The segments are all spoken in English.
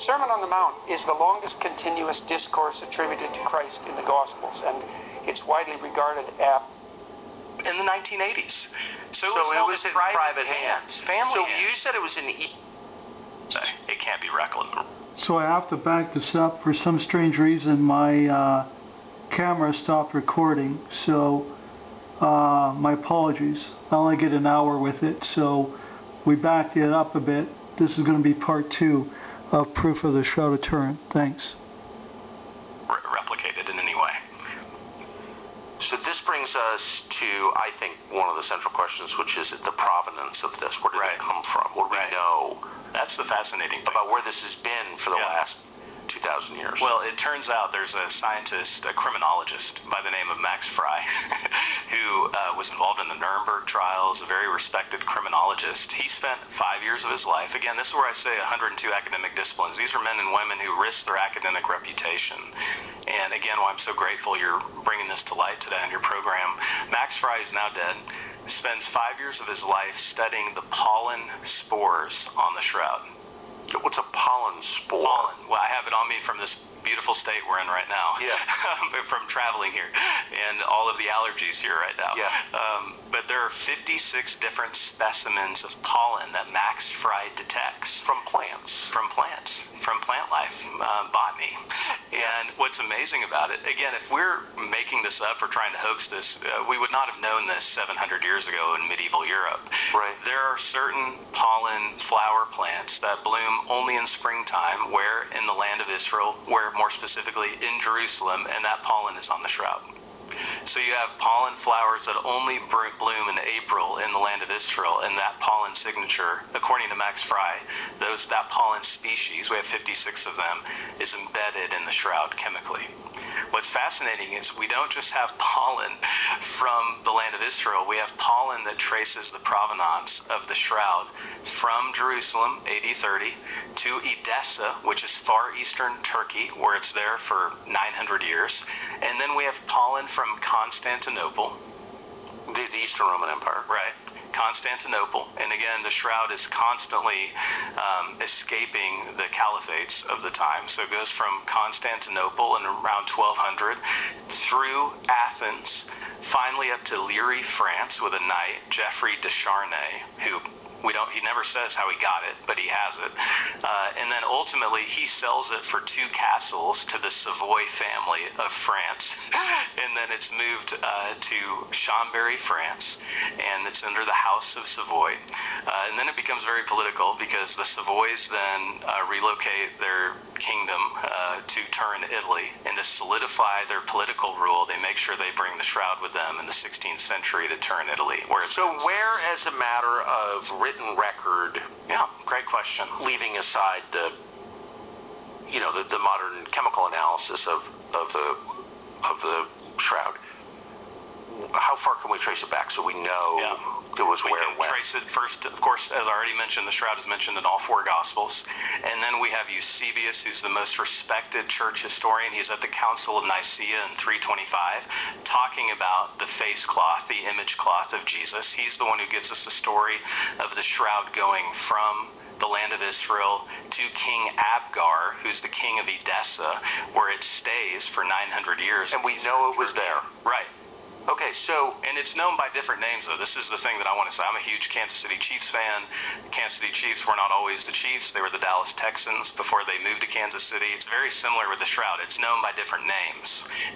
Sermon on the Mount is the longest continuous discourse attributed to Christ in the Gospels, and it's widely regarded in the 1980s. So it was in private hands. Family hands. You said it was in it can't be reckless. So I have to back this up. For some strange reason, my camera stopped recording, so my apologies. I only get an hour with it, so we backed it up a bit. This is going to be part 2 of Proof of the Shroud of Turin. Thanks. Replicated in any way. So this brings us to, I think, one of the central questions, which is the provenance of this. Where did it come from? What do we know? That's the fascinating thing. About where this has been for the last 2,000 years. Well, it turns out there's a scientist, a criminologist by the name of Max Frey, who was involved in the Nuremberg trials, a very respected criminologist. He spent 5 years of his life. Again, this is where I say 102 academic disciplines. These are men and women who risked their academic reputation. And again, why I'm so grateful you're bringing this to light today on your program. Max Frey is now dead. Spends 5 years of his life studying the pollen spores on the shroud. What's a pollen spore? Pollen. Well, I have it on me from this beautiful state we're in right now. Yeah. From traveling here and all of the allergies here right now. Yeah. But there are 56 different specimens of pollen that Max Frey detects from plants. From plants. From plant life, botany. And what's amazing about it, again, if we're making this up or trying to hoax this, we would not have known this 700 years ago in medieval Europe. Right. There are certain pollen flower plants that bloom only in springtime, where in the land of Israel, where more specifically in Jerusalem, and that pollen is on the shroud. So you have pollen flowers that only bloom in April in the land of Israel, and that pollen signature, according to Max Frey, that pollen species, we have 56 of them, is embedded in the shroud chemically. What's fascinating is we don't just have pollen from the land of Israel, we have pollen that traces the provenance of the shroud from Jerusalem, AD 30, to Edessa, which is far eastern Turkey, where it's there for 900 years, and then we have pollen from Constantinople, the Eastern Roman Empire, right? Constantinople, and again, the shroud is constantly escaping the caliphates of the time. So it goes from Constantinople in around 1200 through Athens, finally up to Liry, France, with a knight, Geoffrey de Charnay, who he never says how he got it, but he has it. And then ultimately he sells it for 2 castles to the Savoy family of France. And then it's moved to Chambéry, France, and it's under the House of Savoy. And then it becomes very political because the Savoys then relocate their kingdom to Turin, Italy. And to solidify their political rule, they make sure they bring the shroud with them in the 16th century to Turin, Italy. Where as a matter of written record, great question, leaving aside the modern chemical analysis of the shroud, how far can we trace it back so we know it was where and when? We can trace it first, of course, as I already mentioned, the shroud is mentioned in all 4 Gospels. And then we have Eusebius, who's the most respected church historian. He's at the Council of Nicaea in 325, talking about the face cloth, the image cloth of Jesus. He's the one who gives us the story of the shroud going from the land of Israel to King Abgar, who's the king of Edessa, where it stays for 900 years. And we know it was there. Right. Okay, so, and it's known by different names, though. This is the thing that I want to say. I'm a huge Kansas City Chiefs fan. The Kansas City Chiefs were not always the Chiefs. They were the Dallas Texans before they moved to Kansas City. It's very similar with the shroud. It's known by different names.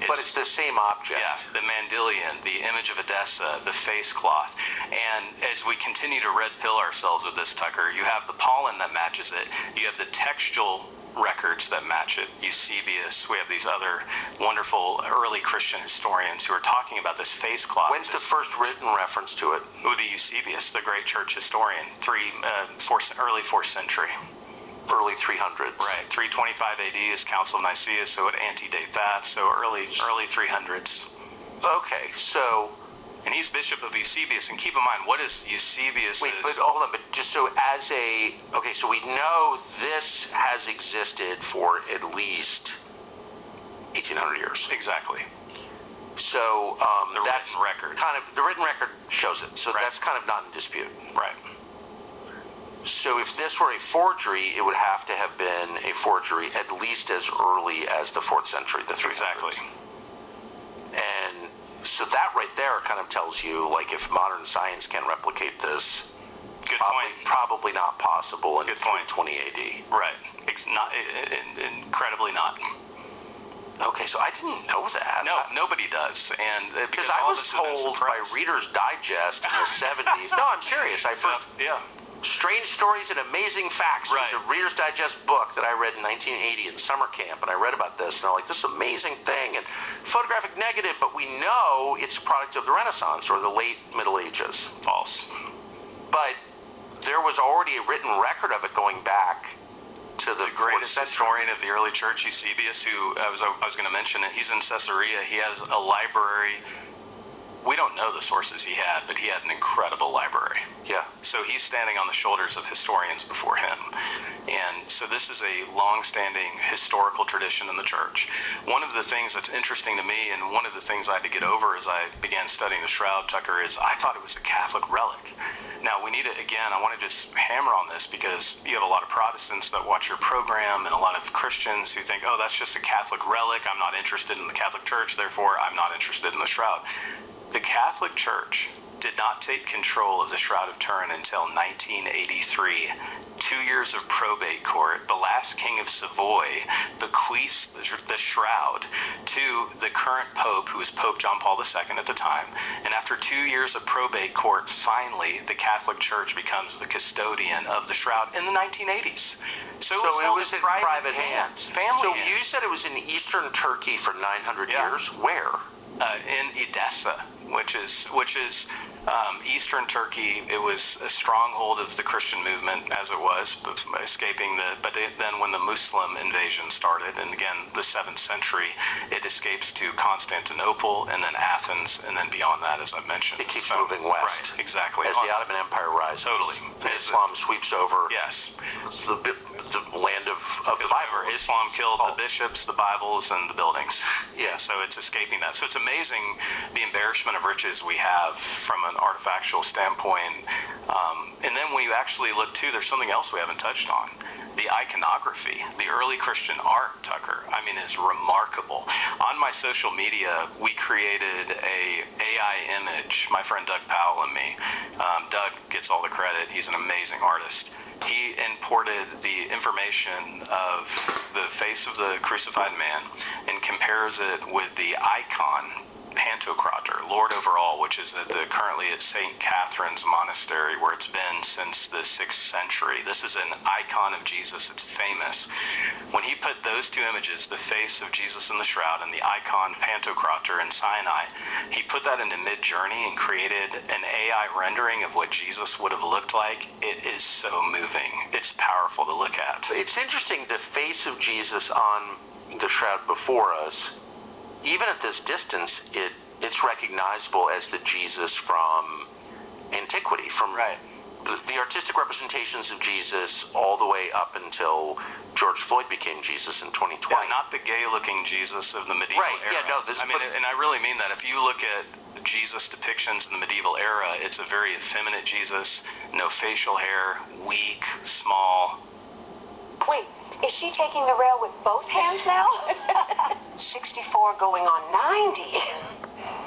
But it's the same object. Yeah, the Mandilion, the image of Edessa, the face cloth. And as we continue to red pill ourselves with this, Tucker, you have the pollen that matches it. You have the textual records that match it. Eusebius, we have these other wonderful early Christian historians who are talking about this face cloth. When's the first written reference to it? Oh, the Eusebius, the great church historian, early 4th century. Early 300s. Right. 325 AD is Council of Nicaea, so it antedate that, so early 300s. Okay, so... And he's bishop of Eusebius, and keep in mind, what is Eusebius? Wait, but hold on, but just so as a... Okay, so we know this has existed for at least 1,800 years. Exactly. So the written record. The written record shows it, so that's kind of not in dispute. Right. So if this were a forgery, it would have to have been a forgery at least as early as the 4th century, the 300s. Exactly. And so that right there kind of tells you, like, if modern science can replicate this, probably not possible in 20 AD. Right. Incredibly not. Okay, so I didn't know that. No, nobody does. And because I was told by Reader's Digest in the 70s. No, I'm serious. Strange Stories and Amazing Facts. Right. It was a Reader's Digest book that I read in 1980 in summer camp, and I read about this, and I'm like, this is an amazing thing, and photographic negative, but we know it's a product of the Renaissance or the late Middle Ages. False. But there was already a written record of it going back to the greatest historian of the early church, Eusebius, who I was going to mention it. He's in Caesarea. He has a library. We don't know the sources he had, but he had an incredible library. Yeah. So he's standing on the shoulders of historians before him. And so this is a long-standing historical tradition in the church. One of the things that's interesting to me, and one of the things I had to get over as I began studying the Shroud, Tucker, is I thought it was a Catholic relic. Now, we need to, again, I want to just hammer on this because you have a lot of Protestants that watch your program and a lot of Christians who think, oh, that's just a Catholic relic. I'm not interested in the Catholic Church, therefore I'm not interested in the Shroud. The Catholic Church did not take control of the Shroud of Turin until 1983. 2 years of probate court. The last king of Savoy bequeathed the shroud to the current pope, who was Pope John Paul II at the time. And after 2 years of probate court, finally, the Catholic Church becomes the custodian of the shroud in the 1980s. So it was in private hands. So you said it was in eastern Turkey for 900 years? Where? In Edessa, which is eastern Turkey. It was a stronghold of the Christian movement, as it was, escaping but then when the Muslim invasion started, and again, the 7th century, it escapes to Constantinople, and then Athens, and then beyond that, as I mentioned. It keeps moving west. Right, exactly. As the Ottoman Empire rises. Totally. Islam sweeps over. Yes. The land of the Bible. Islam killed the bishops, the Bibles, and the buildings. Yeah. So it's escaping that. So it's amazing the embarrassment of riches we have from an artifactual standpoint. And then when you actually look, too, there's something else we haven't touched on. The iconography, the early Christian art, Tucker, I mean, is remarkable. On my social media, we created a AI image, my friend Doug Powell and me. Doug gets all the credit. He's an amazing artist. He imported the information of the face of the crucified man and compares it with the icon, Pantocrator, Lord over all, which is currently at St. Catherine's Monastery, where it's been since the 6th century. This is an icon of Jesus. It's famous. When he put those two images, the face of Jesus in the shroud and the icon Pantocrator in Sinai, he put that into Mid-Journey and created an AI rendering of what Jesus would have looked like. It is so moving. It's powerful to look at. It's interesting, the face of Jesus on the shroud before us, even at this distance, it's recognizable as the Jesus from antiquity, from the artistic representations of Jesus all the way up until George Floyd became Jesus in 2020. Yeah, not the gay-looking Jesus of the medieval era. Yeah, no, and I really mean that. If you look at Jesus depictions in the medieval era, it's a very effeminate Jesus, no facial hair, weak, small. Wait, is she taking the rail with both hands now? 64 going on 90.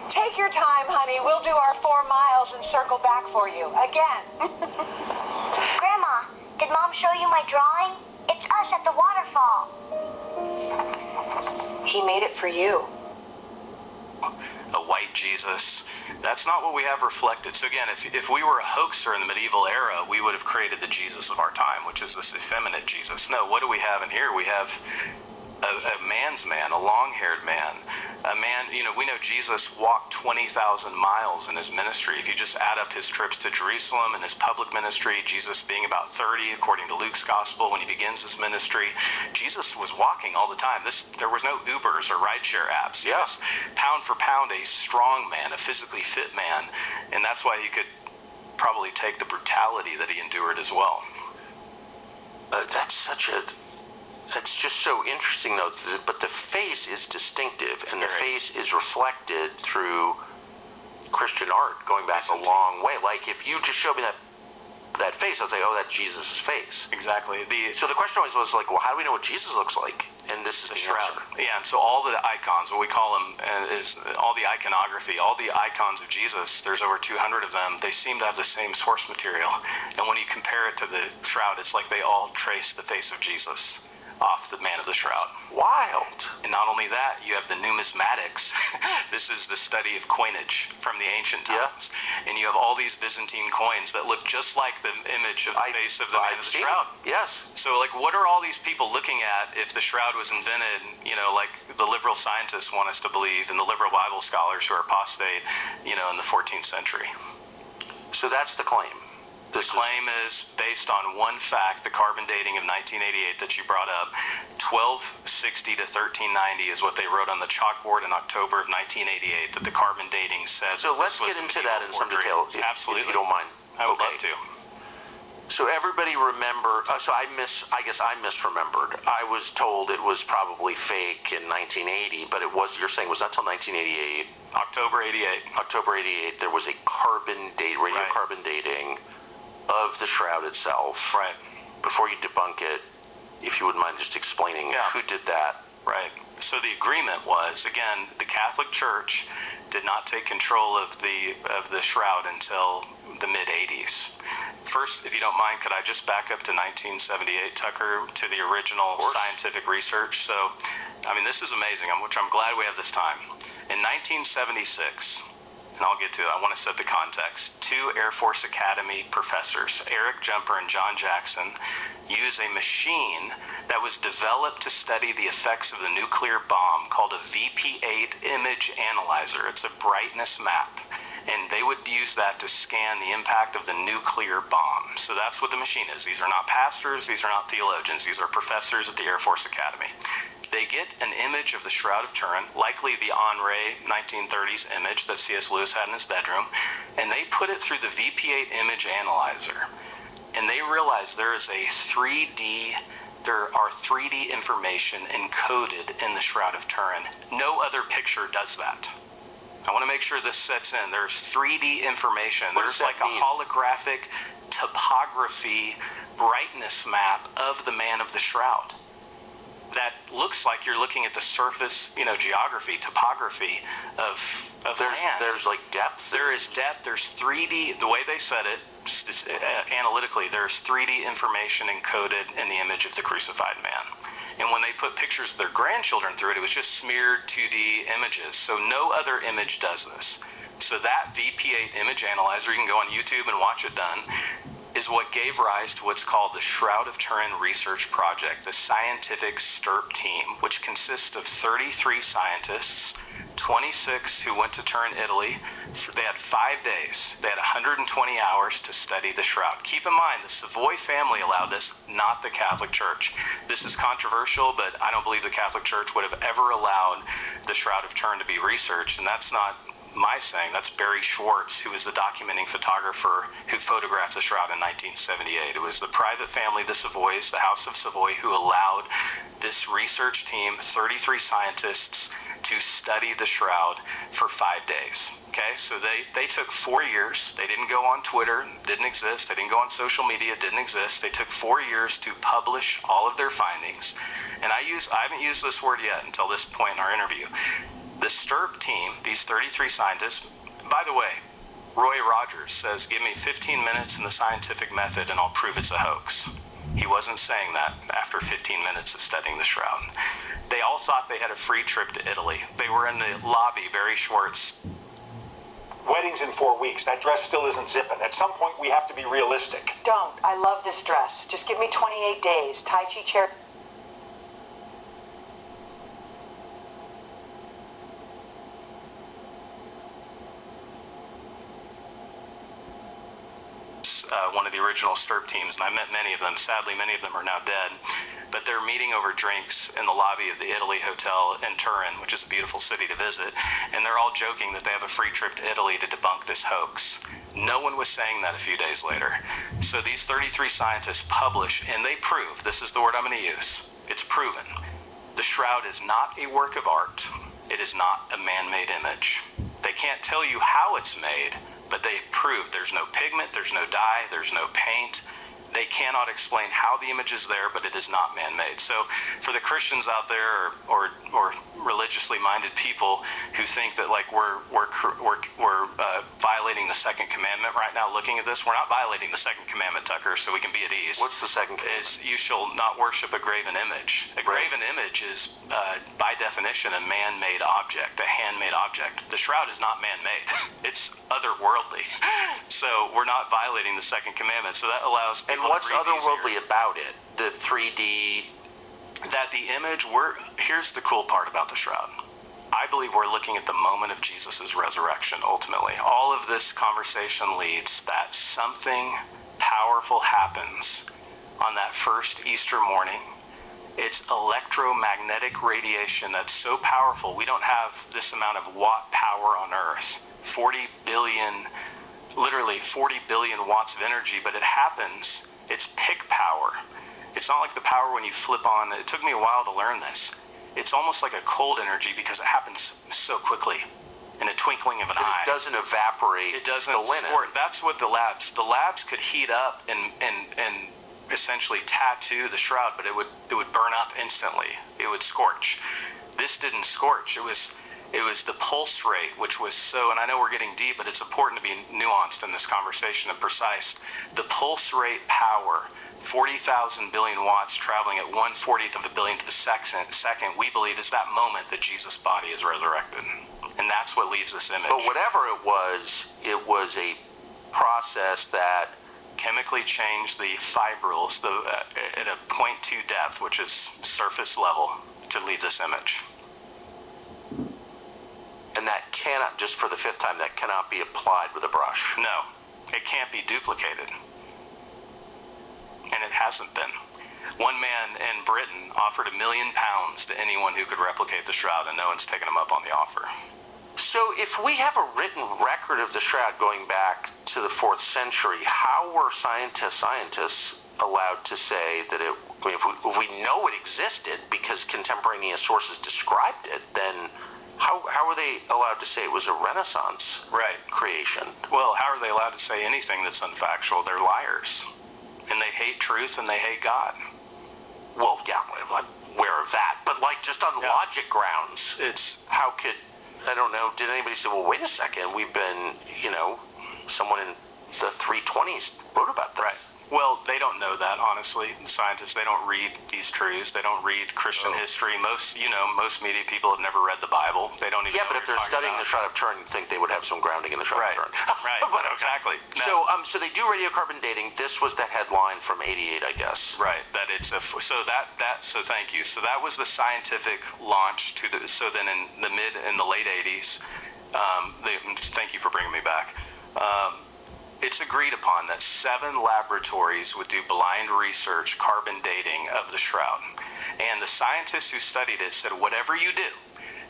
Take your time, honey. We'll do our 4 miles and circle back for you. Again. Grandma, did Mom show you my drawing? It's us at the waterfall. He made it for you. A white Jesus. That's not what we have reflected. So again, if we were a hoaxer in the medieval era, we would have created the Jesus of our time, which is this effeminate Jesus. No, what do we have in here? We have a man's man, a long-haired man, a man, we know Jesus walked 20,000 miles in his ministry. If you just add up his trips to Jerusalem and his public ministry, Jesus being about 30, according to Luke's gospel, when he begins his ministry, Jesus was walking all the time. There was no Ubers or rideshare apps. He was pound for pound a strong man, a physically fit man, and that's why he could probably take the brutality that he endured as well. That's just so interesting, though. But the face is distinctive, and the face is reflected through Christian art going back a long way. Like, if you just showed me that that face, I'd say, oh, that's Jesus' face. Exactly. So the question always was like, well, how do we know what Jesus looks like? And this is the shroud. answer. Yeah, and so all the icons, what we call them, is all the iconography, all the icons of Jesus, there's over 200 of them, they seem to have the same source material. And when you compare it to the shroud, it's like they all trace the face of Jesus off the man of the shroud. Wild. And not only that, you have the numismatics. This is the study of coinage from the ancient times. Yeah. And you have all these Byzantine coins that look just like the image of the face of the man of the shroud. Yes. So, like, what are all these people looking at if the shroud was invented, you know, like the liberal scientists want us to believe, and the liberal Bible scholars who are apostate, you know, in the 14th century? So that's the claim. The claim is based on one fact, the carbon dating of 1988 that you brought up. 1260 to 1390 is what they wrote on the chalkboard in October of 1988, that the carbon dating says. So let's get into that in some detail, Absolutely. if you don't mind. I would love to. So everybody remember, I guess I misremembered. I was told it was probably fake in 1980, but it was, you're saying, was not until 1988. October 88. October 88, there was a radiocarbon dating of the shroud itself. Right. Before you debunk it, if you wouldn't mind just explaining who did that. Right. So the agreement was, again, the Catholic Church did not take control of the shroud until the mid-80s. First, if you don't mind, could I just back up to 1978, Tucker, to the original scientific research? So, I mean, this is amazing, which I'm glad we have this time. In 1976, and I'll get to it, I want to set the context. 2 Air Force Academy professors, Eric Jumper and John Jackson, use a machine that was developed to study the effects of the nuclear bomb called a VP8 image analyzer. It's a brightness map. And they would use that to scan the impact of the nuclear bomb. So that's what the machine is. These are not pastors, these are not theologians, these are professors at the Air Force Academy. They get an image of the Shroud of Turin, likely the Henri 1930s image that C.S. Lewis had in his bedroom, and they put it through the VP8 image analyzer. And they realize there are 3D information encoded in the Shroud of Turin. No other picture does that. I want to make sure this sets in. There's 3D information. There's like a holographic topography brightness map of the man of the shroud. That looks like you're looking at the surface, you know, geography, topography of land. There's like depth. There is depth. There's 3D. The way they said it, analytically, there's 3D information encoded in the image of the crucified man. And when they put pictures of their grandchildren through it, it was just smeared 2D images. So no other image does this. So that VP8 image analyzer, you can go on YouTube and watch it done, is what gave rise to what's called the Shroud of Turin Research Project, the scientific STURP team, which consists of 33 scientists, 26 who went to Turin, Italy. They had 5 days. They had 120 hours to study the shroud. Keep in mind, the Savoy family allowed this, not the Catholic Church. This is controversial, but I don't believe the Catholic Church would have ever allowed the Shroud of Turin to be researched, and that's not my saying. That's Barry Schwartz, who was the documenting photographer who photographed the shroud in 1978. It was the private family, the Savoys, the House of Savoy, who allowed this research team, 33 scientists, to study the shroud for 5 days. Okay, so they took 4 years. They didn't go on Twitter, didn't exist. They didn't go on social media, didn't exist. They took 4 years to publish all of their findings. And I haven't used this word yet until this point in our interview. The STURP team, these 33 scientists, by the way, Roy Rogers says, give me 15 minutes in the scientific method and I'll prove it's a hoax. He wasn't saying that after 15 minutes of studying the shroud. They all thought they had a free trip to Italy. They were in the lobby, Barry Schwartz. Wedding's in 4 weeks. That dress still isn't zipping. At some point, we have to be realistic. Don't. I love this dress. Just give me 28 days. Tai Chi chair. One of the original STURP teams, and I met many of them. Sadly, many of them are now dead. But they're meeting over drinks in the lobby of the Italy Hotel in Turin, which is a beautiful city to visit, and they're all joking that they have a free trip to Italy to debunk this hoax. No one was saying that a few days later. So these 33 scientists publish, and they prove, this is the word I'm going to use, it's proven, the shroud is not a work of art. It is not a man-made image. They can't tell you how it's made, but they proved there's no pigment, there's no dye, there's no paint. They cannot explain how the image is there, but it is not man-made. So for the Christians out there or religiously minded people who think that like we're violating the second commandment right now looking at this, we're not violating the second commandment, Tucker, so we can be at ease. What's the second commandment? Is you shall not worship a graven image. A graven image is, by definition, a man-made object, a handmade object. The shroud is not man-made. It's otherworldly. So we're not violating the second commandment. So that allows people. And what's otherworldly about it? The 3D? That the image, here's the cool part about the shroud. I believe we're looking at the moment of Jesus' resurrection, ultimately. All of this conversation leads that something powerful happens on that first Easter morning. It's electromagnetic radiation that's so powerful. We don't have this amount of watt power on Earth. 40 billion, literally 40 billion watts of energy, but it happens. It's peak power. It's not like the power when you flip on. It took me a while to learn this. It's almost like a cold energy because it happens so quickly, in a twinkling of an eye. It doesn't evaporate. It doesn't. The linen. That's what the labs could heat up and essentially tattoo the shroud, but it would burn up instantly. It would scorch. This didn't scorch. It was the pulse rate, which was so, and I know we're getting deep, but it's important to be nuanced in this conversation and precise. The pulse rate power, 40,000 billion watts traveling at 1/40th of a billionth of a second, we believe is that moment that Jesus' body is resurrected. And that's what leaves this image. But whatever it was a process that chemically changed the fibrils at a 0.2 depth, which is surface level, to leave this image. And that cannot, just for the fifth time, that cannot be applied with a brush. No, it can't be duplicated. And it hasn't been. One man in Britain offered £1 million to anyone who could replicate the shroud, and no one's taken him up on the offer. So if we have a written record of the shroud going back to the 4th century, how were scientists allowed to say that it, if we know it existed because contemporaneous sources described it, then how are they allowed to say it was a Renaissance creation? Well, how are they allowed to say anything that's unfactual? They're liars. And they hate truth and they hate God. Well, yeah, I'm aware of that. But like just on logic grounds, it's how could, I don't know, did anybody say, well, wait a second, we've been, someone in the 320s wrote about that. Right. Well, they don't know that, honestly. Scientists, they don't read these truths. They don't read Christian history. Most media people have never read the Bible. They don't even know but if they're studying the Shroud of Turin, you'd think they would have some grounding in the Shroud of Turin. Right, but exactly. No. So they do radiocarbon dating. This was the headline from '88, I guess. Right. That it's a so thank you. So that was the scientific launch to the. So then in the late '80s, thank you for bringing me back. It's agreed upon that 7 laboratories would do blind research, carbon dating of the shroud. And the scientists who studied it said, whatever you do,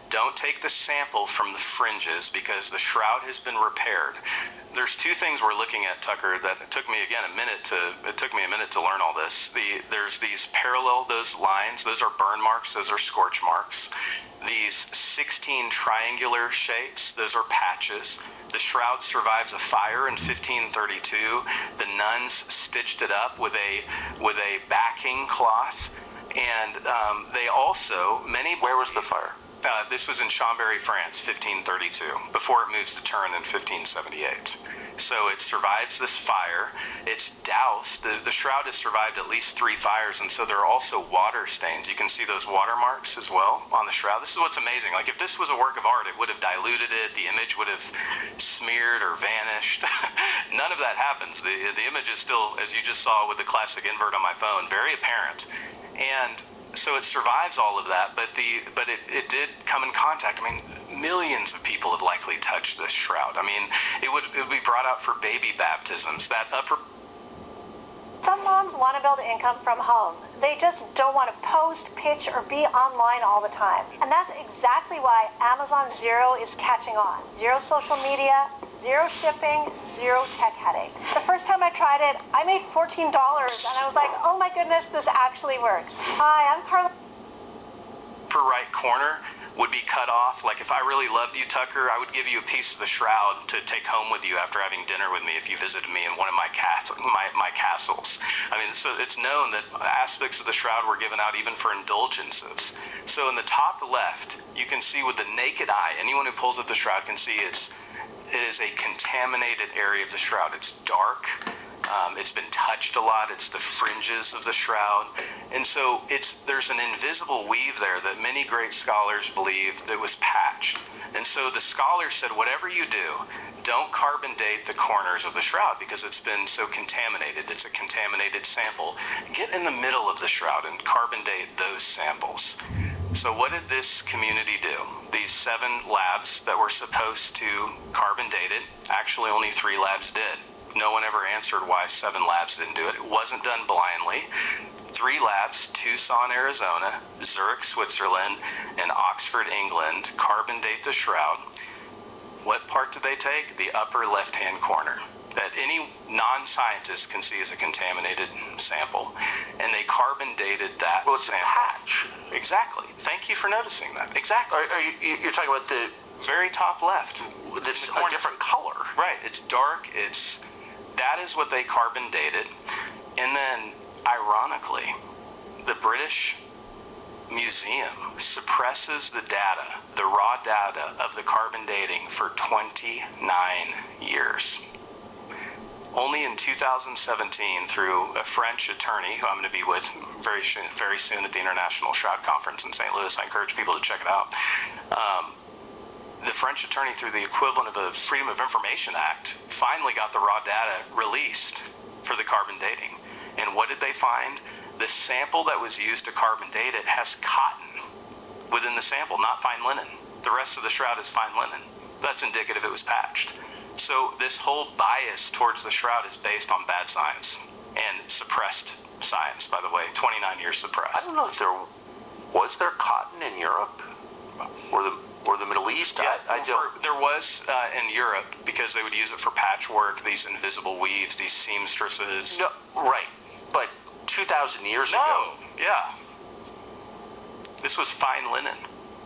don't take the sample from the fringes because the shroud has been repaired. There's 2 things we're looking at, Tucker, that it took me a minute to learn all this. There's these parallel, those lines, those are burn marks, those are scorch marks. These 16 triangular shapes, those are patches. The shroud survives a fire in 1532. The nuns stitched it up with a backing cloth, and they also Where was the fire? This was in Chambéry, France, 1532, before it moves to Turin in 1578. So it survives this fire. It's doused. The shroud has survived at least 3 fires, and so there are also water stains. You can see those watermarks as well on the shroud. This is what's amazing. Like, if this was a work of art, it would have diluted it. The image would have smeared or vanished. None of that happens. The image is still, as you just saw with the classic invert on my phone, very apparent. And so it survives all of that, but it did come in contact. I mean, millions of people have likely touched this shroud. I mean, it would be brought out for baby baptisms. Some moms want to build income from home. They just don't want to post, pitch, or be online all the time. And that's exactly why Amazon Zero is catching on. Zero social media, zero shipping, zero tech headache. The first time I tried it, I made $14, and I was like, oh my goodness, this actually works. Hi, I'm Carla. Upper right corner, would be cut off. Like if I really loved you, Tucker, I would give you a piece of the shroud to take home with you after having dinner with me if you visited me in one of my castles. I mean, so it's known that aspects of the shroud were given out even for indulgences. So in the top left, you can see with the naked eye, anyone who pulls up the shroud can see it is a contaminated area of the shroud. It's dark. It's been touched a lot. It's the fringes of the shroud. And so there's an invisible weave there that many great scholars believe that was patched. And so the scholars said, whatever you do, don't carbon date the corners of the shroud because it's been so contaminated. It's a contaminated sample. Get in the middle of the shroud and carbon date those samples. So what did this community do? These 7 labs that were supposed to carbon date it, actually only 3 labs did. No one ever answered why 7 labs didn't do it. It wasn't done blindly. 3 labs, Tucson, Arizona, Zurich, Switzerland, and Oxford, England, carbon date the shroud. What part did they take? The upper left-hand corner that any non-scientist can see as a contaminated sample. And they carbon dated that Well, it's sample. a patch. Exactly. Thank you for noticing that. Exactly. You're talking about the Very top left. this a different color. Right. It's dark. That is what they carbon dated. And then, ironically, the British Museum suppresses the data, the raw data of the carbon dating for 29 years. Only in 2017, through a French attorney, who I'm going to be with very soon at the International Shroud Conference in St. Louis, I encourage people to check it out, the French attorney, through the equivalent of the Freedom of Information Act, finally got the raw data released for the carbon dating. And what did they find? The sample that was used to carbon date it has cotton within the sample, not fine linen. The rest of the shroud is fine linen. That's indicative it was patched. So this whole bias towards the shroud is based on bad science and suppressed science, by the way, 29 years suppressed. I don't know if was there cotton in Europe or the Middle East. Yeah, there was in Europe because they would use it for patchwork, these invisible weaves, these seamstresses. No, right, but 2,000 years ago. Yeah. This was fine linen.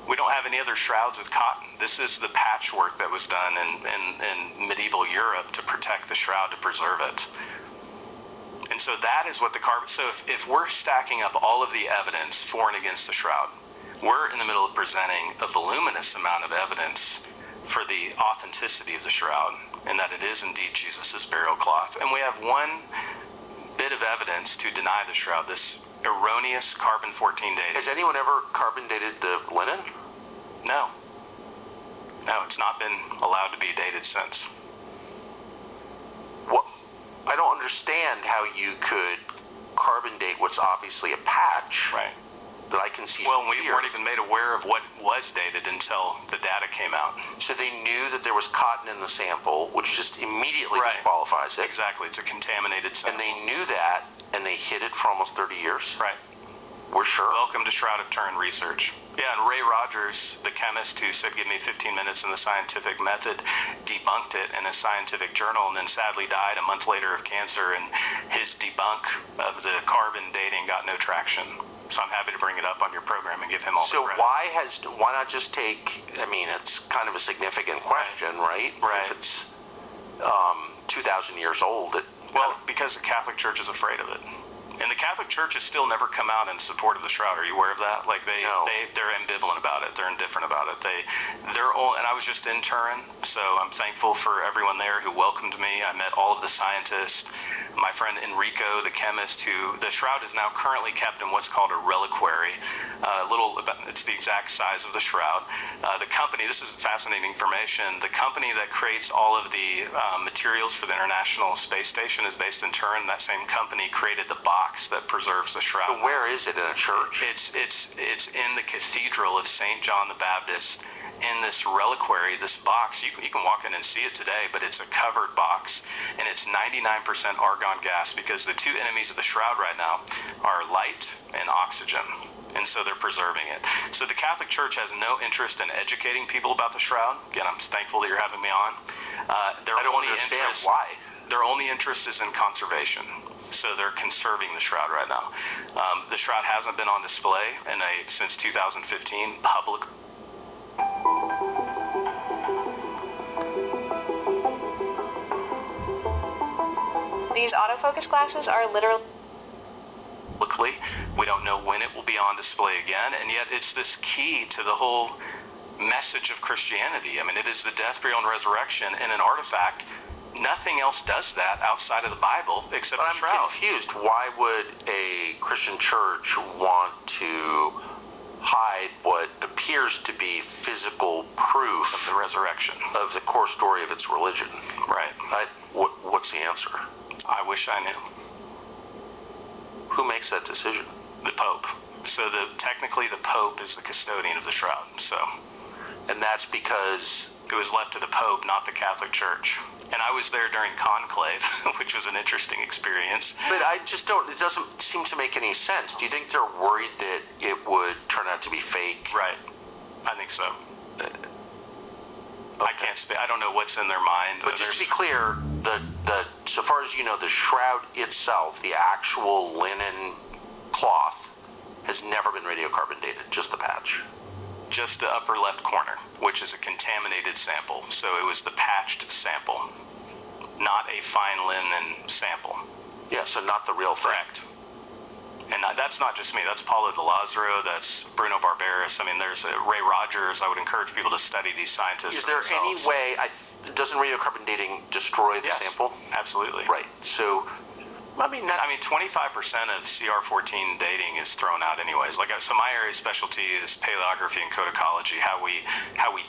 We don't have any other shrouds with cotton. This is the patchwork that was done in medieval Europe to protect the shroud, to preserve it. And so that is what the carbon... So if we're stacking up all of the evidence for and against the shroud, we're in the middle of presenting a voluminous amount of evidence for the authenticity of the shroud and that it is indeed Jesus' burial cloth. And we have one bit of evidence to deny the shroud, this erroneous carbon-14 dating. Has anyone ever carbon dated the linen? No. No, it's not been allowed to be dated since. Well, I don't understand how you could carbon date what's obviously a patch. Right. That I can see. Well, we weren't even made aware of what was dated until the data came out. So they knew that there was cotton in the sample, which just immediately disqualifies it. Exactly. It's a contaminated sample. And they knew that, and they hid it for almost 30 years? Right. We're sure. Welcome to Shroud of Turin research. Yeah, and Ray Rogers, the chemist who said, give me 15 minutes in the scientific method, debunked it in a scientific journal and then sadly died a month later of cancer, and his debunk of the carbon dating got no traction. So I'm happy to bring it up on your program and give him all the credit. So why not just take, I mean, it's kind of a significant question, right? Right. If it's 2,000 years old. Because the Catholic Church is afraid of it. And the Catholic Church has still never come out in support of the shroud. Are you aware of that? Like they're ambivalent about it. They're indifferent about it. And I was just in Turin, so I'm thankful for everyone there who welcomed me. I met all of the scientists. My friend Enrico, the chemist, the shroud is now currently kept in what's called a reliquary. It's the exact size of the shroud. The company, this is fascinating information, the company that creates all of the materials for the International Space Station is based in Turin. That same company created the box that preserves the shroud. So where is it, in a church? It's in the Cathedral of St. John the Baptist. In this reliquary, this box, you can walk in and see it today, but it's a covered box, and it's 99% argon gas, because the two enemies of the shroud right now are light and oxygen, and so they're preserving it. So the Catholic Church has no interest in educating people about the shroud. Again, I'm thankful that you're having me on. I don't understand why. Their only interest is in conservation. So they're conserving the shroud right now. The shroud hasn't been on display since 2015 These autofocus glasses are literally... We don't know when it will be on display again, and yet it's this key to the whole message of Christianity. I mean, it is the death, burial, and resurrection in an artifact. Nothing else does that outside of the Bible except the shroud. I'm confused. Why would a Christian church want to hide what appears to be physical proof of the resurrection, of the core story of its religion? Right. What's the answer? I wish I knew. Who makes that decision? The Pope. So technically the Pope is the custodian of the shroud. And that's because it was left to the Pope, not the Catholic Church. And I was there during conclave, which was an interesting experience. But I just don't, it doesn't seem to make any sense. Do you think they're worried that it would turn out to be fake? Right. I think so. I can't speak. I don't know what's in their mind. But just to be clear, so far as you know, the shroud itself, the actual linen cloth, has never been radiocarbon dated, just the patch. Just the upper left corner, which is a contaminated sample. So it was the patched sample, not a fine linen sample. Yeah, so not the real thing. Correct. And that's not just me. That's Paulo de Lazzaro. That's Bruno Barberis. I mean, there's Ray Rogers. I would encourage people to study these scientists. Is there any way, doesn't radiocarbon dating destroy the sample? Absolutely. Right. So, 25% of CR14 dating is thrown out anyways. So my area of specialty is paleography and codicology, how we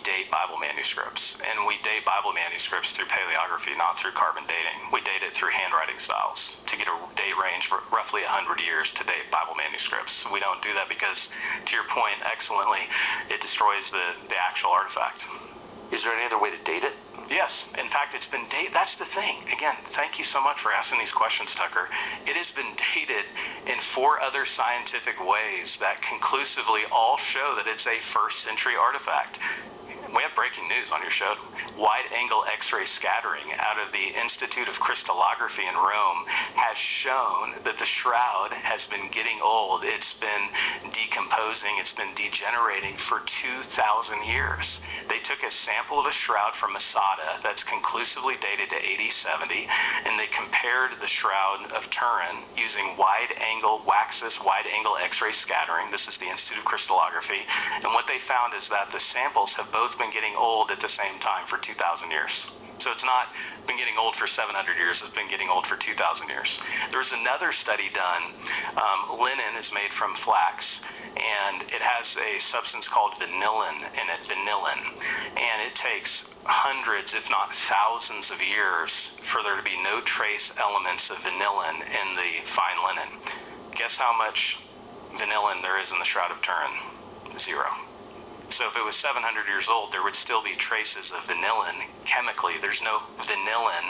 date Bible manuscripts. And we date Bible manuscripts through paleography, not through carbon dating. We date it through handwriting styles to get a date range for roughly 100 years to date Bible manuscripts. We don't do that because, to your point excellently, it destroys the actual artifact. Is there any other way to date it? Yes. In fact, it's been dated. That's the thing. Again, thank you so much for asking these questions, Tucker. It has been dated in 4 other scientific ways that conclusively all show that it's a 1st century artifact. We have breaking news on your show. Wide-angle X-ray scattering out of the Institute of Crystallography in Rome has shown that the shroud has been getting old. It's been decomposing. It's been degenerating for 2,000 years. They took a sample of a shroud from Masada that's conclusively dated to 8070, and they compared the Shroud of Turin using wide-angle X-ray scattering. This is the Institute of Crystallography. And what they found is that the samples have both been getting old at the same time for 2,000 years. So it's not been getting old for 700 years, it's been getting old for 2,000 years. There's another study done. Linen is made from flax, and it has a substance called vanillin in it, and it takes hundreds, if not thousands of years for there to be no trace elements of vanillin in the fine linen. Guess how much vanillin there is in the Shroud of Turin? 0. So if it was 700 years old, there would still be traces of vanillin chemically. There's no vanillin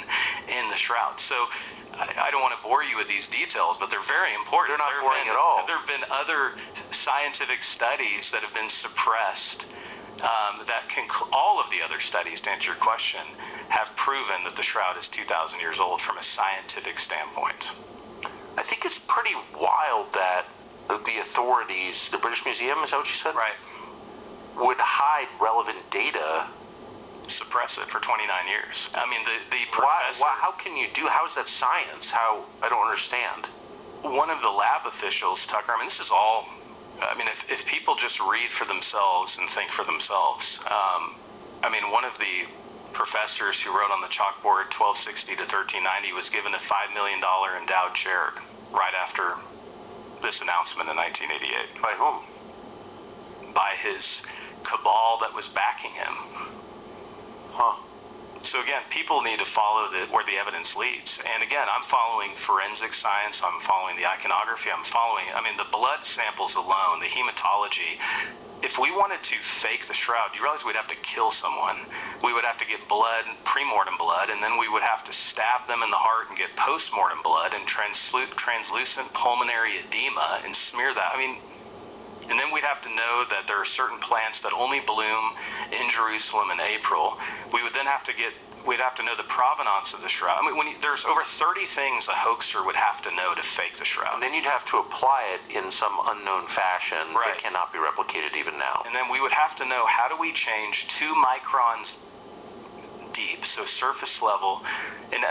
in the shroud. So I don't want to bore you with these details, but they're very important. They're not boring at all. There have been other scientific studies that have been suppressed all of the other studies, to answer your question, have proven that the shroud is 2,000 years old from a scientific standpoint. I think it's pretty wild that the authorities, the British Museum, is that what you said? Right. Would hide relevant data, suppress it for 29 years. I mean, the professor... How can you how is that science? I don't understand. One of the lab officials, Tucker, I mean, this is all... I mean, if people just read for themselves and think for themselves, I mean, one of the professors who wrote on the chalkboard 1260 to 1390 was given a $5 million endowed chair right after this announcement in 1988. By whom? By his cabal that was backing him. Huh. So again, people need to follow where the evidence leads. And again, I'm following forensic science, I'm following the iconography, I mean, the blood samples alone, the hematology. If we wanted to fake the shroud, you realize we'd have to kill someone. We would have to get blood, pre-mortem blood, and then we would have to stab them in the heart and get post-mortem blood and translucent pulmonary edema and smear that. I mean, and then we'd have to know that there are certain plants that only bloom in Jerusalem in April. We would then have to we'd have to know the provenance of the shroud. I mean, there's over 30 things a hoaxer would have to know to fake the shroud. And then you'd have to apply it in some unknown fashion that cannot be replicated even now. And then we would have to know, how do we change 2 microns deep, so surface level. And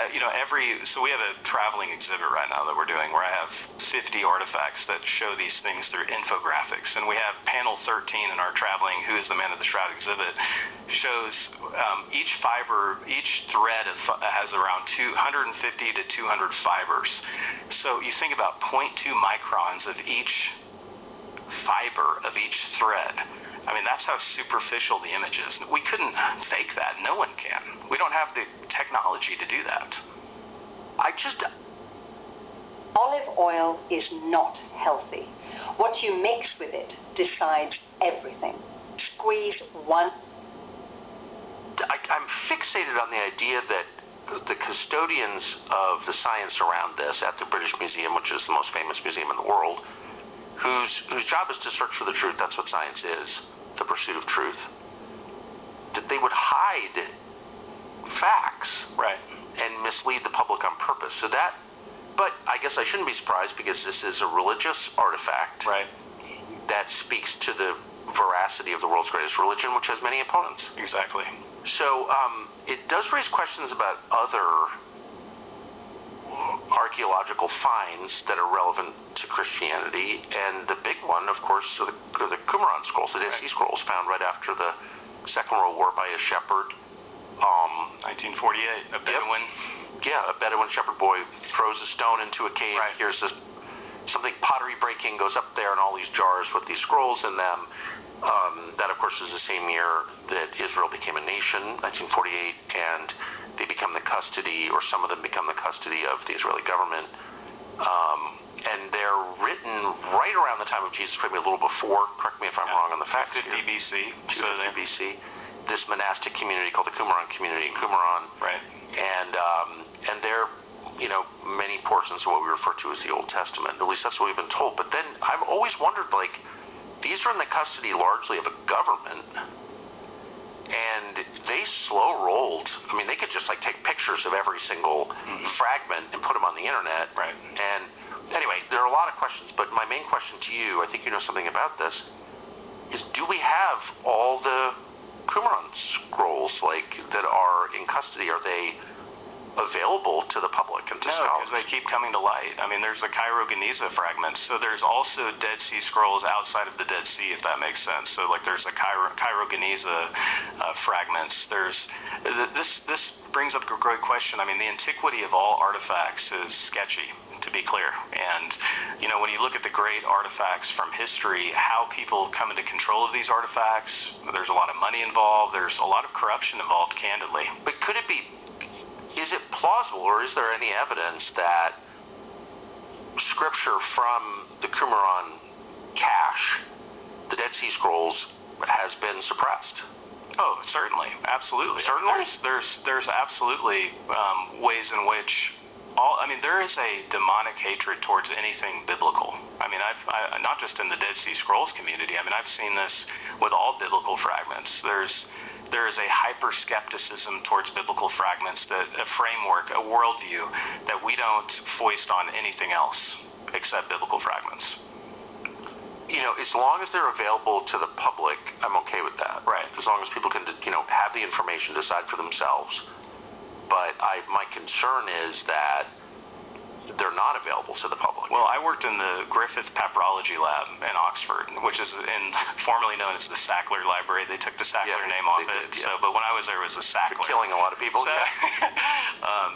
so we have a traveling exhibit right now that we're doing where I have 50 artifacts that show these things through infographics. And we have panel 13 in our traveling Who is the Man of the Shroud exhibit shows each fiber, each thread has around 250 to 200 fibers. So you think about 0.2 microns of each fiber of each thread. I mean, that's how superficial the image is. We couldn't fake that. No one can. We don't have the technology to do that. Olive oil is not healthy. What you mix with it decides everything. Squeeze one. I'm fixated on the idea that the custodians of the science around this at the British Museum, which is the most famous museum in the world, whose job is to search for the truth, that's what science is, the pursuit of truth, that they would hide facts and mislead the public on purpose. But I guess I shouldn't be surprised because this is a religious artifact that speaks to the veracity of the world's greatest religion, which has many opponents. Exactly. So it does raise questions about other archaeological finds that are relevant to Christianity, and the big one, of course, are the Qumran scrolls, the Dead Sea Scrolls, found right after the Second World War by a shepherd. 1948, a Bedouin. Yeah, a Bedouin shepherd boy throws a stone into a cave, hears something pottery breaking, goes up there, and all these jars with these scrolls in them. That, of course, is the same year that Israel became a nation, 1948, and they become the custody, or some of them become the custody of the Israeli government. And they're written right around the time of Jesus, maybe a little before. Correct me if I'm wrong on the facts here. 50 BC. 50 BC. This monastic community called the Qumran community in Qumran. And they're, many portions of what we refer to as the Old Testament. At least that's what we've been told. But then I've always wondered, these are in the custody largely of a government, and they slow-rolled. I mean, they could just take pictures of every single fragment and put them on the internet. And anyway, there are a lot of questions, but my main question to you, I think you know something about this, is do we have all the Qumran scrolls that are in custody? Are they available to the public and to scholars? No, because they keep coming to light. I mean, there's the Cairo-Geniza fragments, so there's also Dead Sea Scrolls outside of the Dead Sea, if that makes sense. So, there's the Cairo-Geniza fragments. This brings up a great question. I mean, the antiquity of all artifacts is sketchy, to be clear. And, when you look at the great artifacts from history, how people come into control of these artifacts, there's a lot of money involved, there's a lot of corruption involved, candidly. But is it plausible, or is there any evidence that scripture from the Qumran cache, the Dead Sea Scrolls, has been suppressed? Oh, certainly, absolutely. Certainly, there's absolutely ways in which there is a demonic hatred towards anything biblical. I mean, I not just in the Dead Sea Scrolls community. I mean, I've seen this with all biblical fragments. There is a hyper-skepticism towards biblical fragments, a framework, a worldview that we don't foist on anything else except biblical fragments. As long as they're available to the public, I'm okay with that. As long as people can, have the information, decide for themselves. But my concern is that they're not available to the public. Well, I worked in the Griffith Papyrology Lab in Oxford, which is formerly known as the Sackler Library. They took the Sackler name off it. But when I was there, it was the Sackler. They're killing a lot of people.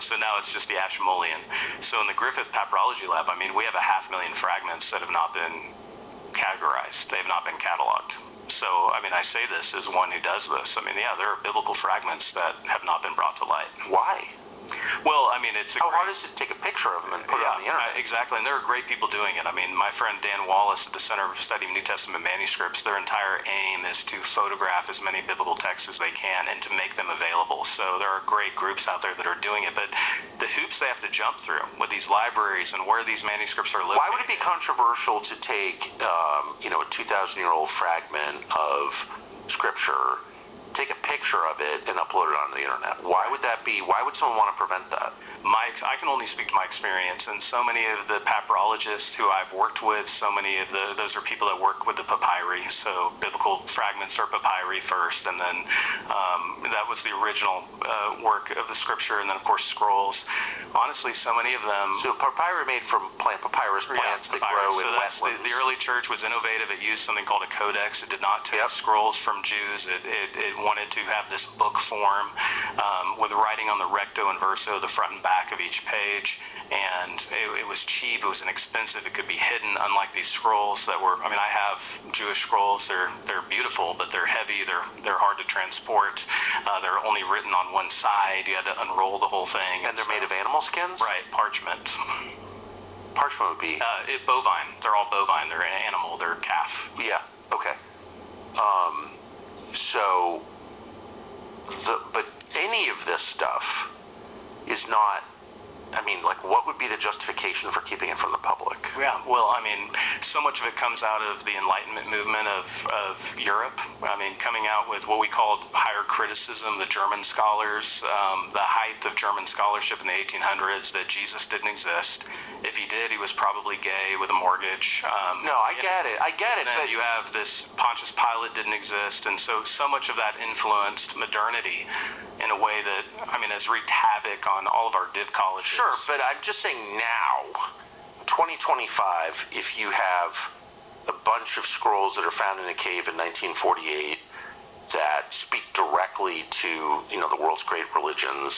So now it's just the Ashmolean. So in the Griffith Papyrology Lab, we have 500,000 fragments that have not been categorized. They have not been cataloged. So, I say this as one who does this. There are biblical fragments that have not been brought to light. Why? Well, how hard is it to take a picture of them and put it on the internet? Exactly, and there are great people doing it. My friend Dan Wallace at the Center for Study of New Testament Manuscripts, their entire aim is to photograph as many biblical texts as they can and to make them available. So there are great groups out there that are doing it, but the hoops they have to jump through with these libraries and where these manuscripts are located. Why would it be controversial to take, a 2,000-year-old fragment of Scripture, take a picture of it and upload it onto the internet. Why would that be? Why would someone want to prevent that? I can only speak to my experience, and so many of the papyrologists who I've worked with, so many of those are people that work with the papyri, so biblical fragments or papyri first, and then that was the original work of the scripture, and then of course scrolls. Honestly, so many of them... So papyri made from papyrus plants that grow in wetlands. The early church was innovative. It used something called a codex. It did not take scrolls from Jews. It wanted to have this book form with writing on the recto and verso, the front and back of each page, and it was cheap, it was inexpensive, it could be hidden, unlike these scrolls that were, I mean, I have Jewish scrolls, they're beautiful, but they're heavy, they're hard to transport, they're only written on one side, you had to unroll the whole thing. And they're made of animal skins? Right, parchment. Parchment would be? Bovine, they're all bovine, they're an animal, they're calf. Yeah, okay. But any of this stuff is not, I mean, like, what would be the justification for keeping it from the public? Yeah, well, I mean, so much of it comes out of the Enlightenment movement of Europe. I mean, coming out with what we called higher criticism, the German scholars, the height of German scholarship in the 1800s, that Jesus didn't exist. If he did, he was probably gay with a mortgage. No, I get it. And then you have this Pontius Pilate didn't exist, and so much of that influenced modernity in a way that, I mean, has wreaked havoc on all of our div colleges. Sure, but I'm just saying now, 2025, if you have a bunch of scrolls that are found in a cave in 1948 that speak directly to, the world's great religions,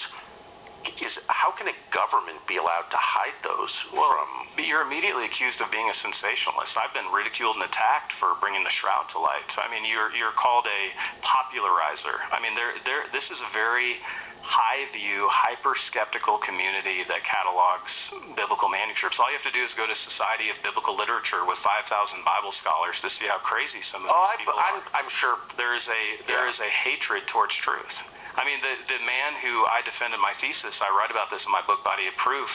how can a government be allowed to hide those from? But you're immediately accused of being a sensationalist. I've been ridiculed and attacked for bringing the Shroud to light. I mean, you're called a popularizer. I mean, this is a very high view, hyper-skeptical community that catalogs biblical manuscripts. All you have to do is go to Society of Biblical Literature with 5,000 Bible scholars to see how crazy some of these people are. I'm sure there is a hatred towards truth. I mean, the man who I defend in my thesis, I write about this in my book, Body of Proof.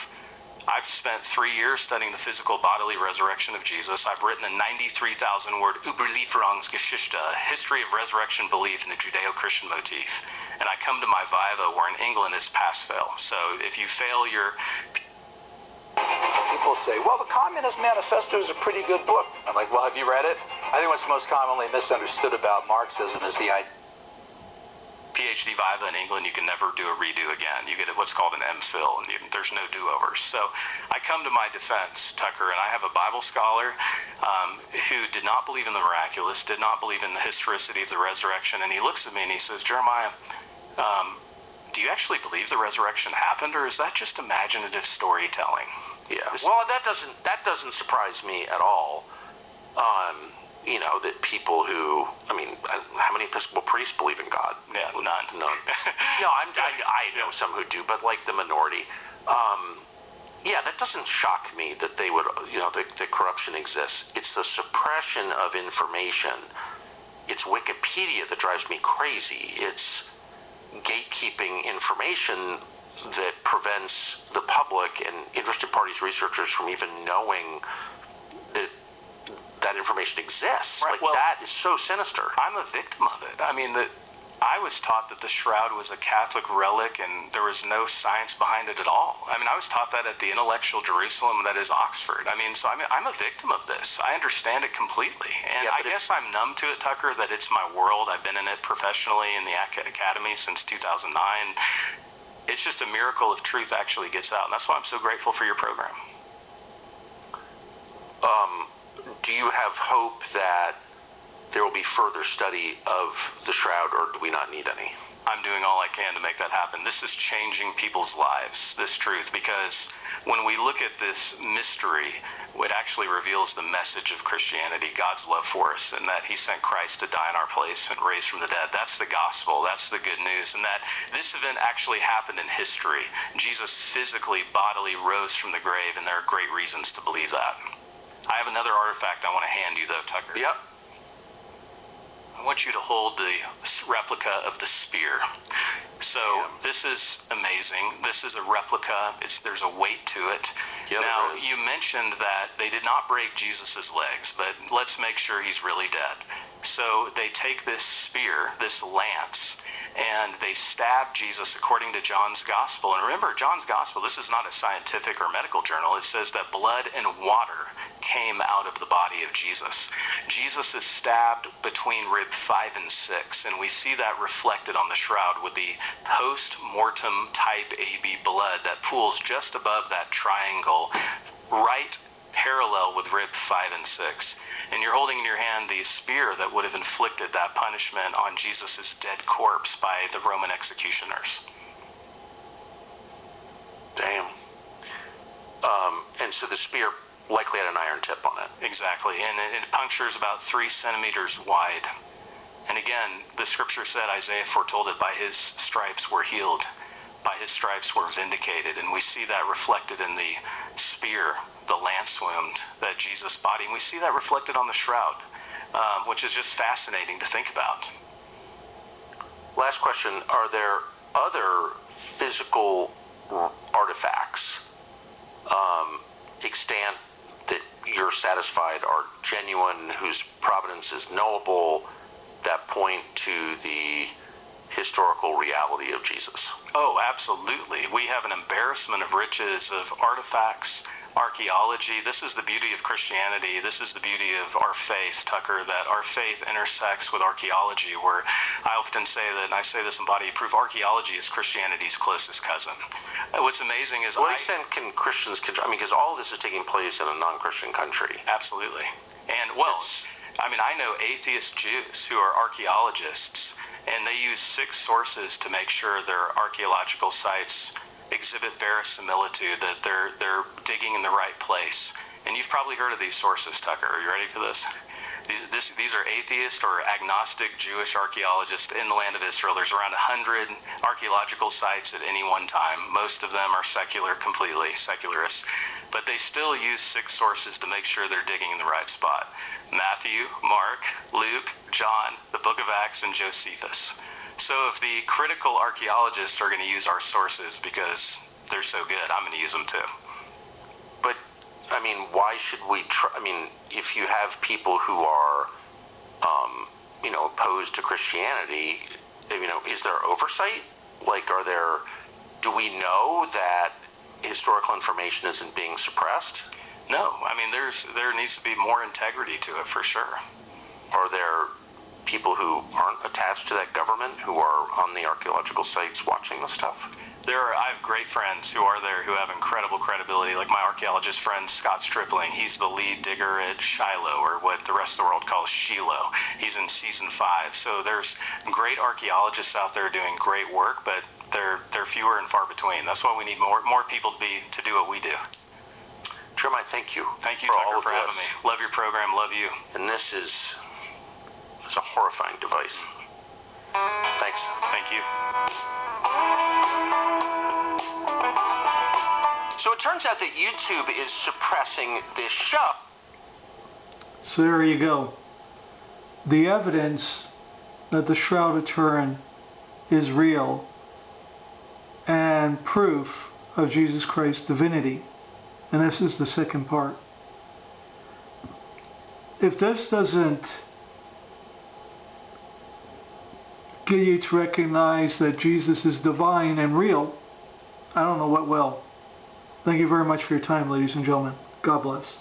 I've spent 3 years studying the physical bodily resurrection of Jesus. I've written a 93,000-word Überlieferungsgeschichte, history of resurrection belief in the Judeo-Christian motif. And I come to my viva where in England it's pass-fail. So if you fail your... People say, well, the Communist Manifesto is a pretty good book. I'm like, well, have you read it? I think what's most commonly misunderstood about Marxism is the idea. PhD Viva in England, you can never do a redo again. You get what's called an MPhil, and there's no do-overs. So I come to my defense, Tucker, and I have a Bible scholar who did not believe in the miraculous, did not believe in the historicity of the resurrection, and he looks at me and he says, Jeremiah, do you actually believe the resurrection happened, or is that just imaginative storytelling? Yeah. Well, that doesn't surprise me at all. That people who, I mean, how many Episcopal priests believe in God? Yeah, none. No, I know some who do, but like the minority. Yeah, that doesn't shock me that they would, that corruption exists. It's the suppression of information. It's Wikipedia that drives me crazy. It's gatekeeping information that prevents the public and interested parties, researchers from even knowing that information exists. Right. That is so sinister. I'm a victim of it. I mean, I was taught that the Shroud was a Catholic relic and there was no science behind it at all. I mean, I was taught that at the intellectual Jerusalem that is Oxford. I mean, so I'm a victim of this. I understand it completely. And I guess I'm numb to it, Tucker, that it's my world. I've been in it professionally in the academy since 2009. It's just a miracle if truth actually gets out. And that's why I'm so grateful for your program. Do you have hope that there will be further study of the Shroud, or do we not need any? I'm doing all I can to make that happen. This is changing people's lives, this truth, because when we look at this mystery, it actually reveals the message of Christianity, God's love for us, and that he sent Christ to die in our place and raise from the dead. That's the gospel. That's the good news. And that this event actually happened in history. Jesus physically, bodily rose from the grave, and there are great reasons to believe that. I have another artifact I want to hand you, though, Tucker. Yep. I want you to hold the replica of the spear. So this is amazing. This is a replica. There's a weight to it. Yeah, now, you mentioned that they did not break Jesus' legs, but let's make sure he's really dead. So they take this spear, this lance, and they stabbed Jesus according to John's Gospel. And remember, John's Gospel, this is not a scientific or medical journal. It says that blood and water came out of the body of Jesus. Jesus is stabbed between rib 5 and 6, and we see that reflected on the shroud with the post-mortem type AB blood that pools just above that triangle, right parallel with rib 5 and 6. And you're holding in your hand the spear that would have inflicted that punishment on Jesus' dead corpse by the Roman executioners. Damn. And so the spear likely had an iron tip on it. Exactly, and it punctures about 3 centimeters wide. And again, the scripture said, Isaiah foretold it, by his stripes we're healed, by his stripes we're vindicated. And we see that reflected in the spear, the lance wound that Jesus' body, and we see that reflected on the shroud, which is just fascinating to think about. Last question, are there other physical artifacts extant that you're satisfied are genuine, whose provenance is knowable, that point to the historical reality of Jesus? Oh, absolutely. We have an embarrassment of riches of artifacts, archaeology. This is the beauty of Christianity. This is the beauty of our faith, Tucker, that our faith intersects with archaeology, where I often say that, and I say this in Body of Proof, archaeology is Christianity's closest cousin. What's amazing is... What extent can Christians control? I mean, because all of this is taking place in a non-Christian country. Absolutely. And, well, I mean, I know atheist Jews who are archaeologists, and they use 6 sources to make sure their archaeological sites exhibit verisimilitude, that they're digging in the right place. And you've probably heard of these sources, Tucker. Are you ready for this? These are atheist or agnostic Jewish archaeologists in the land of Israel. There's around 100 archaeological sites at any one time. Most of them are secular, completely secularists. But they still use 6 sources to make sure they're digging in the right spot. Matthew, Mark, Luke, John, the book of Acts, and Josephus. So if the critical archaeologists are going to use our sources because they're so good, I'm going to use them too. But, I mean, why should we try? I mean, if you have people who are, opposed to Christianity, is there oversight? Like, do we know that historical information isn't being suppressed? No. I mean, there needs to be more integrity to it, for sure. Are there people who aren't attached to that government who are on the archaeological sites watching the stuff? I have great friends who are there who have incredible credibility, like my archaeologist friend Scott Stripling. He's the lead digger at Shiloh, or what the rest of the world calls Shiloh. He's in season 5. So there's great archaeologists out there doing great work, but they're fewer and far between. That's why we need more people to do what we do. Jeremiah, thank you. Thank you, Tucker, for having me. Love your program. Love you. And it's a horrifying device. Thanks. Thank you. So it turns out that YouTube is suppressing this show. So there you go. The evidence that the Shroud of Turin is real and proof of Jesus Christ's divinity. And this is the second part. If this doesn't get you to recognize that Jesus is divine and real, I don't know what will. Thank you very much for your time, ladies and gentlemen. God bless.